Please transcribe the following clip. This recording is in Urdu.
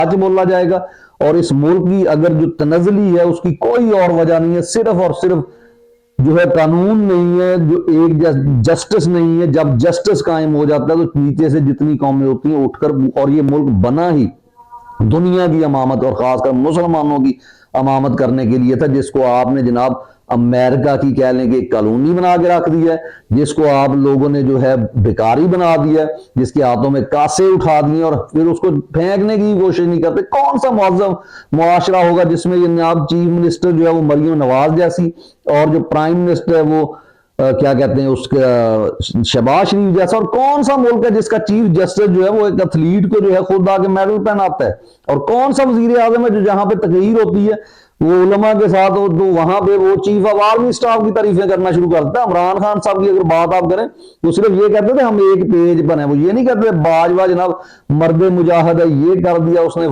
سچ بولا جائے گا. اور اس ملک کی اگر جو تنزلی ہے اس کی کوئی اور وجہ نہیں ہے, صرف اور صرف جو ہے قانون نہیں ہے, جو ایک جسٹس نہیں ہے. جب جسٹس قائم ہو جاتا ہے تو نیچے سے جتنی قومیں ہوتی ہیں اٹھ کر, اور یہ ملک بنا ہی دنیا کی امامت اور خاص کر مسلمانوں کی امامت کرنے کے لیے تھا, جس کو آپ نے جناب امریکہ کی کہہ لیں کہ ایک کالونی بنا کے رکھ دیا ہے, جس کو آپ لوگوں نے جو ہے بھکاری بنا دیا ہے, جس کے ہاتھوں میں کاسے اٹھا دیے اور پھر اس کو پھینکنے کی کوشش نہیں کرتے. کون سا مہذب معاشرہ ہوگا جس میں جناب چیف منسٹر جو ہے وہ مریم نواز جیسی, اور جو پرائم منسٹر ہے وہ کیا کہتے ہیں اس کا شہباز شریف جیسا, اور کون سا ملک ہے جس کا چیف جسٹس جو ہے وہ ایک ایتھلیٹ کو جو ہے خود آ کے میڈل پہناتا ہے, اور کون سا وزیر اعظم ہے جو جہاں پہ تقریر ہوتی ہے وہ علماء کے ساتھ ہو تو وہاں پہ وہ چیف آف آرمی سٹاف کی تعریفیں کرنا شروع کرتا ہے. عمران خان صاحب کی اگر بات آپ کریں تو صرف یہ کہتے تھے ہم ایک پیج پر ہیں, وہ یہ نہیں کہتے باجوہ جناب مرد مجاہد ہے, یہ کر دیا اس نے